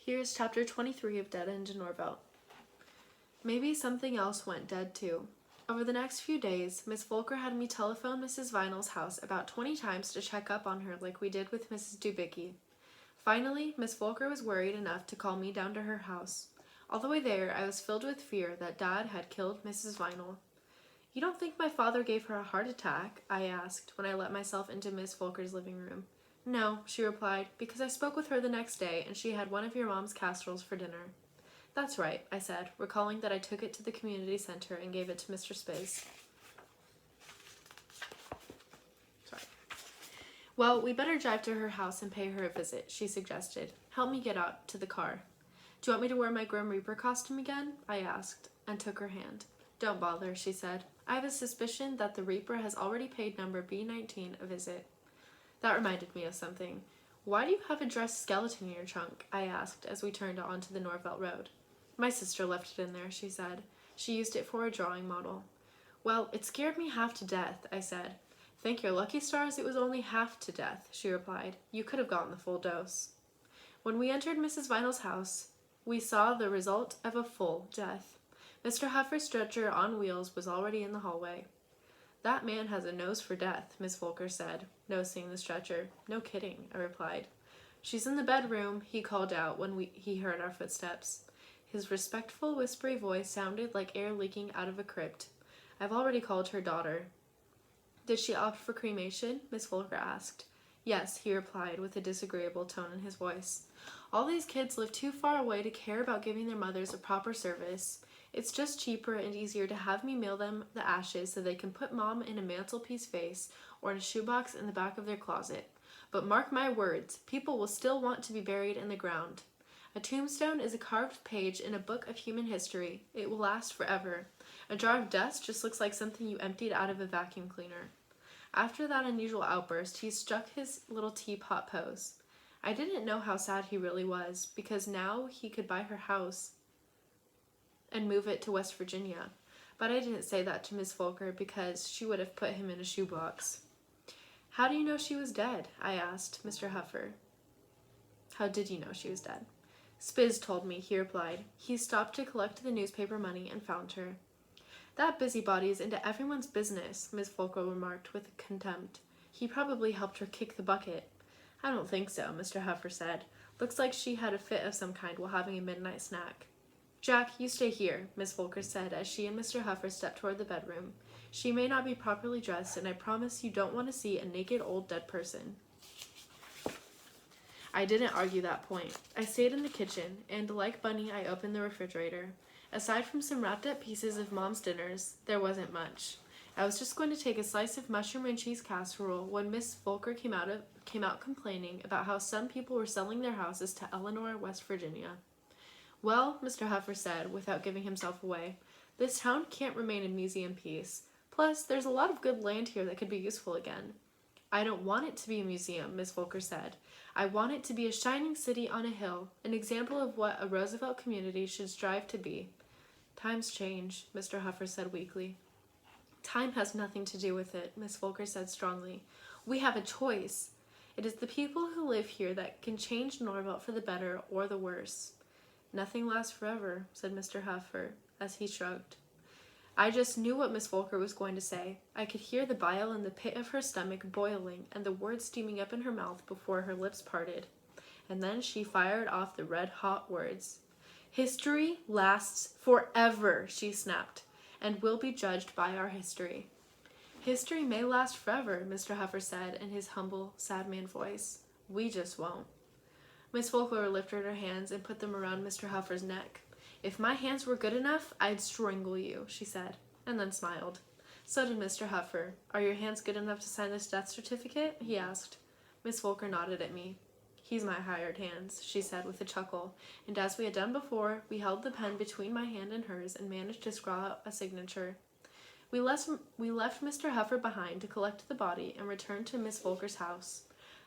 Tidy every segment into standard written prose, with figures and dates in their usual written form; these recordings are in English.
Here's chapter 23 of Dead End in Norvelt. Maybe something else went dead too. Over the next few days, Miss Volker had me telephone Mrs. Vinal's house about 20 times to check up on her like we did with Mrs. Dubicki. Finally, Miss Volker was worried enough to call me down to her house. All the way there, I was filled with fear that Dad had killed Mrs. Vinal. "You don't think my father gave her a heart attack?" I asked when I let myself into Miss Volker's living room. "No," she replied, "because I spoke with her the next day and she had one of your mom's casseroles for dinner." "That's right," I said, recalling that I took it to the community center and gave it to Mr. Spiz. "Well, we better drive to her house and pay her a visit," she suggested. "Help me get out to the car." "Do you want me to wear my Grim Reaper costume again?" I asked, and took her hand. "Don't bother," she said. "I have a suspicion that the Reaper has already paid number B19 a visit." That reminded me of something. "Why do you have a dressed skeleton in your trunk?" I asked as we turned onto the Norvelt Road. "My sister left it in there," she said. "She used it for a drawing model." "Well, it scared me half to death," I said. "Thank your lucky stars it was only half to death," she replied. "You could have gotten the full dose." When we entered Mrs. Vinal's house, we saw the result of a full death. Mr. Huffer's stretcher on wheels was already in the hallway. "That man has a nose for death," Miss Volker said, noticing the stretcher. "No kidding," I replied. "She's in the bedroom," he called out when he heard our footsteps. His respectful, whispery voice sounded like air leaking out of a crypt. "I've already called her daughter." "Did she opt for cremation?" Miss Volker asked. "Yes," he replied with a disagreeable tone in his voice. "All these kids live too far away to care about giving their mothers a proper service. It's just cheaper and easier to have me mail them the ashes so they can put Mom in a mantelpiece vase or in a shoebox in the back of their closet. But mark my words, people will still want to be buried in the ground. A tombstone is a carved page in a book of human history. It will last forever. A jar of dust just looks like something you emptied out of a vacuum cleaner." After that unusual outburst, he struck his little teapot pose. I didn't know how sad he really was, because now he could buy her house and move it to West Virginia. But I didn't say that to Miss Volker because she would have put him in a shoebox. "How do you know she was dead?" I asked Mr. Huffer. "How did you know she was dead?" "Spiz told me," he replied. "He stopped to collect the newspaper money and found her." "That busybody is into everyone's business," Miss Volker remarked with contempt. "He probably helped her kick the bucket." "I don't think so," Mr. Huffer said. "Looks like she had a fit of some kind while having a midnight snack." "Jack, you stay here," Miss Volker said as she and Mr. Huffer stepped toward the bedroom. "She may not be properly dressed, and I promise you don't want to see a naked old dead person." I didn't argue that point. I stayed in the kitchen, and like Bunny, I opened the refrigerator. Aside from some wrapped up pieces of Mom's dinners, there wasn't much. I was just going to take a slice of mushroom and cheese casserole when Miss Volker came out complaining about how some people were selling their houses to Eleanor, West Virginia. "Well," Mr. Huffer said, without giving himself away, "this town can't remain a museum piece. Plus, there's a lot of good land here that could be useful again." "I don't want it to be a museum," Miss Volker said. "I want it to be a shining city on a hill, an example of what a Roosevelt community should strive to be." "Times change," Mr. Huffer said weakly. "Time has nothing to do with it," Miss Volker said strongly. "We have a choice. It is the people who live here that can change Norvelt for the better or the worse." "Nothing lasts forever," said Mr. Huffer, as he shrugged. I just knew what Miss Volker was going to say. I could hear the bile in the pit of her stomach boiling and the words steaming up in her mouth before her lips parted. And then she fired off the red-hot words. "History lasts forever," she snapped, "and will be judged by our history." "History may last forever," Mr. Huffer said in his humble, sad man voice. "We just won't." Miss Volker lifted her hands and put them around Mr. Huffer's neck. "If my hands were good enough, I'd strangle you," she said, and then smiled. So did Mr. Huffer. "Are your hands good enough to sign this death certificate?" he asked. Miss Volker nodded at me. "He's my hired hands," she said with a chuckle, and as we had done before, we held the pen between my hand and hers and managed to scrawl out a signature. We left Mr. Huffer behind to collect the body and returned to Miss Volker's house.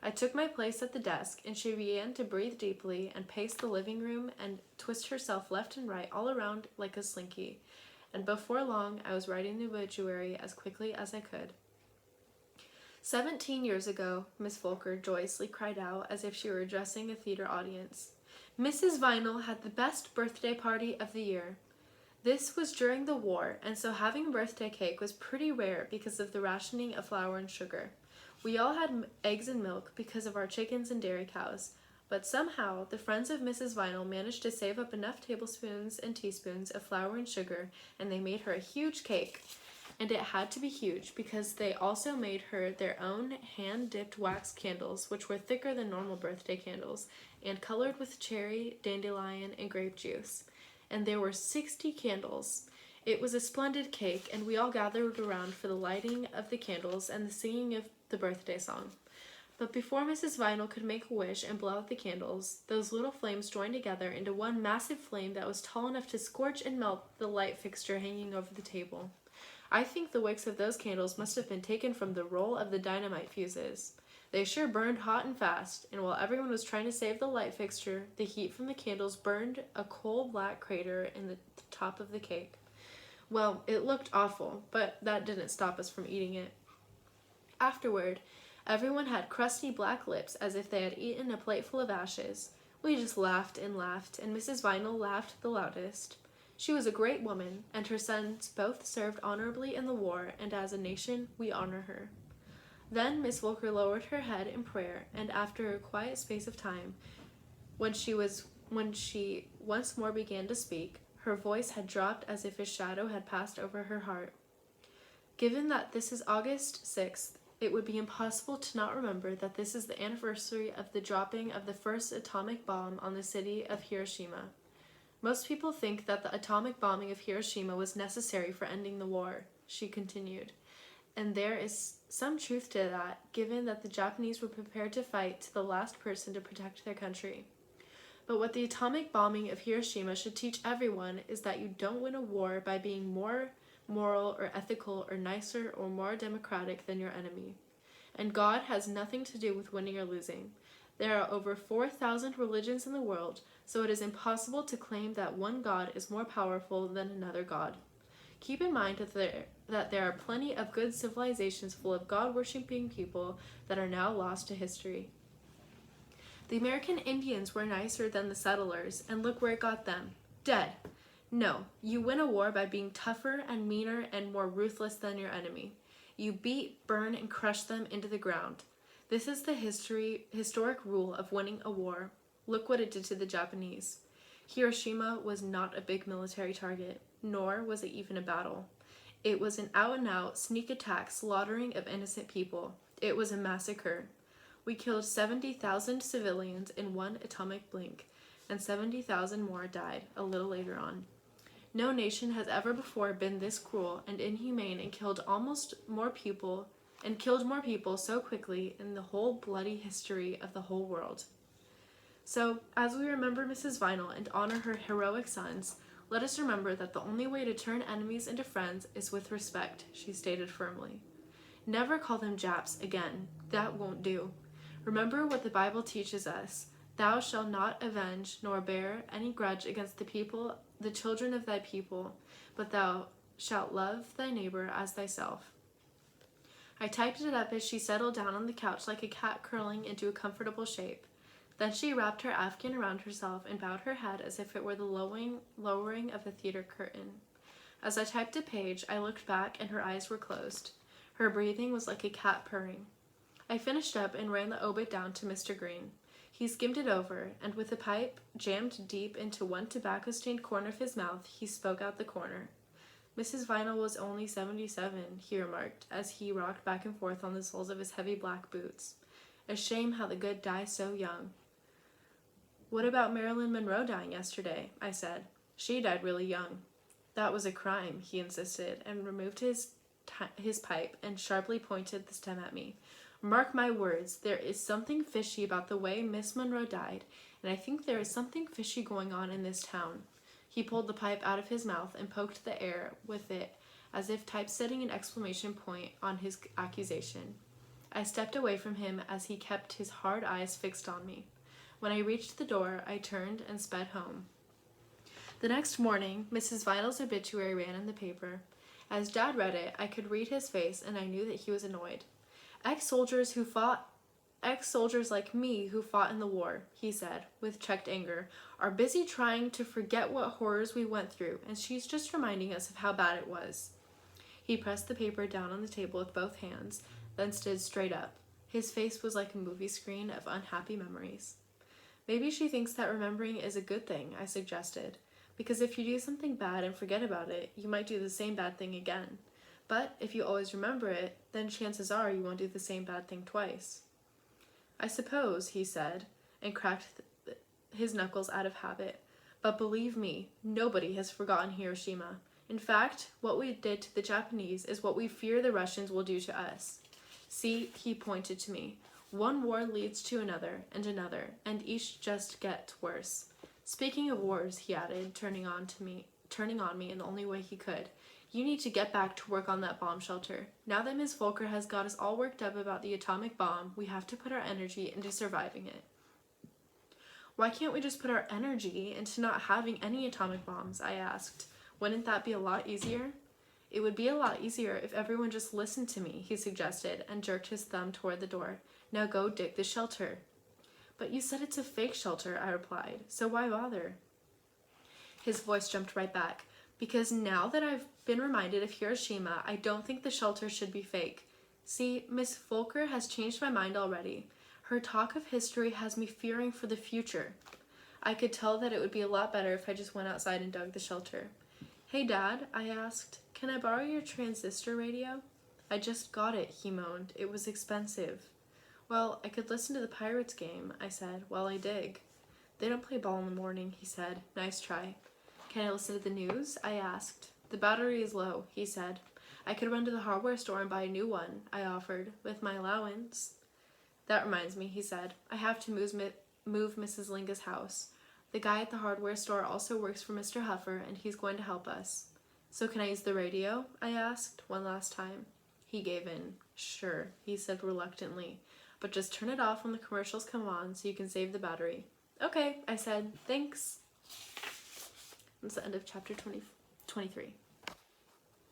I took my place at the desk, and she began to breathe deeply and pace the living room and twist herself left and right all around like a slinky, and before long I was writing the obituary as quickly as I could. 17 years ago, Miss Volker joyously cried out as if she were addressing a theater audience. Mrs. Vinal had the best birthday party of the year. This was during the war, and so having a birthday cake was pretty rare because of the rationing of flour and sugar. We all had eggs and milk because of our chickens and dairy cows, but somehow the friends of Mrs. Vinal managed to save up enough tablespoons and teaspoons of flour and sugar, and they made her a huge cake. And it had to be huge because they also made her their own hand-dipped wax candles, which were thicker than normal birthday candles, and colored with cherry, dandelion, and grape juice. And there were 60 candles. It was a splendid cake, and we all gathered around for the lighting of the candles and the singing of the birthday song. But before Mrs. Vinal could make a wish and blow out the candles, those little flames joined together into one massive flame that was tall enough to scorch and melt the light fixture hanging over the table. I think the wicks of those candles must have been taken from the roll of the dynamite fuses. They sure burned hot and fast, and while everyone was trying to save the light fixture, the heat from the candles burned a coal-black crater in the top of the cake. Well, it looked awful, but that didn't stop us from eating it. Afterward, everyone had crusty black lips as if they had eaten a plateful of ashes. We just laughed, and Mrs. Vinal laughed the loudest. She was a great woman, and her sons both served honorably in the war, and as a nation, we honor her. Then Miss Volker lowered her head in prayer, and after a quiet space of time, when she once more began to speak, her voice had dropped as if a shadow had passed over her heart. Given that this is August 6th, it would be impossible to not remember that this is the anniversary of the dropping of the first atomic bomb on the city of Hiroshima. Most people think that the atomic bombing of Hiroshima was necessary for ending the war, she continued. And there is some truth to that, given that the Japanese were prepared to fight to the last person to protect their country. But what the atomic bombing of Hiroshima should teach everyone is that you don't win a war by being more moral or ethical or nicer or more democratic than your enemy. And God has nothing to do with winning or losing. There are over 4,000 religions in the world, so it is impossible to claim that one God is more powerful than another God. Keep in mind that there are plenty of good civilizations full of God-worshipping people that are now lost to history. The American Indians were nicer than the settlers, and look where it got them. Dead. No, you win a war by being tougher and meaner and more ruthless than your enemy. You beat, burn, and crush them into the ground. This is the historic rule of winning a war. Look what it did to the Japanese. Hiroshima was not a big military target, nor was it even a battle. It was an out-and-out sneak attack slaughtering of innocent people. It was a massacre. We killed 70,000 civilians in one atomic blink, and 70,000 more died a little later on. No nation has ever before been this cruel and inhumane and killed more people so quickly in the whole bloody history of the whole world. So, as we remember Mrs. Vinal and honor her heroic sons, let us remember that the only way to turn enemies into friends is with respect, she stated firmly. Never call them Japs again. That won't do. Remember what the Bible teaches us. Thou shalt not avenge nor bear any grudge against the children of thy people, but thou shalt love thy neighbor as thyself. I typed it up as she settled down on the couch like a cat curling into a comfortable shape. Then she wrapped her afghan around herself and bowed her head as if it were the lowering of a theater curtain. As I typed a page, I looked back and her eyes were closed. Her breathing was like a cat purring. I finished up and ran the obit down to Mr. Green. He skimmed it over, and with a pipe jammed deep into one tobacco-stained corner of his mouth, he spoke out the corner. Mrs. Vinal was only 77, he remarked, as he rocked back and forth on the soles of his heavy black boots. A shame how the good die so young. What about Marilyn Monroe dying yesterday? I said. She died really young. That was a crime, he insisted, and removed his pipe and sharply pointed the stem at me. Mark my words, there is something fishy about the way Miss Monroe died, and I think there is something fishy going on in this town. He pulled the pipe out of his mouth and poked the air with it, as if typesetting an exclamation point on his accusation. I stepped away from him as he kept his hard eyes fixed on me. When I reached the door, I turned and sped home. The next morning, Mrs. Vinal's obituary ran in the paper. As Dad read it, I could read his face, and I knew that he was annoyed. Ex-soldiers who fought Ex-soldiers like me who fought in the war, he said, with checked anger, are busy trying to forget what horrors we went through, and she's just reminding us of how bad it was. He pressed the paper down on the table with both hands, then stood straight up. His face was like a movie screen of unhappy memories. Maybe she thinks that remembering is a good thing, I suggested, because if you do something bad and forget about it, you might do the same bad thing again. But if you always remember it, then chances are you won't do the same bad thing twice. I suppose, he said, and cracked his knuckles out of habit. But believe me, nobody has forgotten Hiroshima. In fact, what we did to the Japanese is what we fear the Russians will do to us. See, he pointed to me. One war leads to another, and each just gets worse. Speaking of wars, he added, turning on me in the only way he could. You need to get back to work on that bomb shelter. Now that Ms. Volker has got us all worked up about the atomic bomb, we have to put our energy into surviving it. Why can't we just put our energy into not having any atomic bombs? I asked. Wouldn't that be a lot easier? It would be a lot easier if everyone just listened to me, he suggested, and jerked his thumb toward the door. Now go dig the shelter. But you said it's a fake shelter, I replied, so why bother? His voice jumped right back. Because now that I've been reminded of Hiroshima, I don't think the shelter should be fake. See, Miss Volker has changed my mind already. Her talk of history has me fearing for the future. I could tell that it would be a lot better if I just went outside and dug the shelter. Hey, Dad, I asked, can I borrow your transistor radio? I just got it, he moaned. It was expensive. Well, I could listen to the Pirates game, I said, while I dig. They don't play ball in the morning, he said. Nice try. Can I listen to the news? I asked. The battery is low, he said. I could run to the hardware store and buy a new one, I offered, with my allowance. That reminds me, he said. I have to move Mrs. Linga's house. The guy at the hardware store also works for Mr. Huffer, and he's going to help us. So can I use the radio? I asked, one last time. He gave in. Sure, he said reluctantly. But just turn it off when the commercials come on so you can save the battery. Okay, I said. Thanks. That's the end of chapter 23.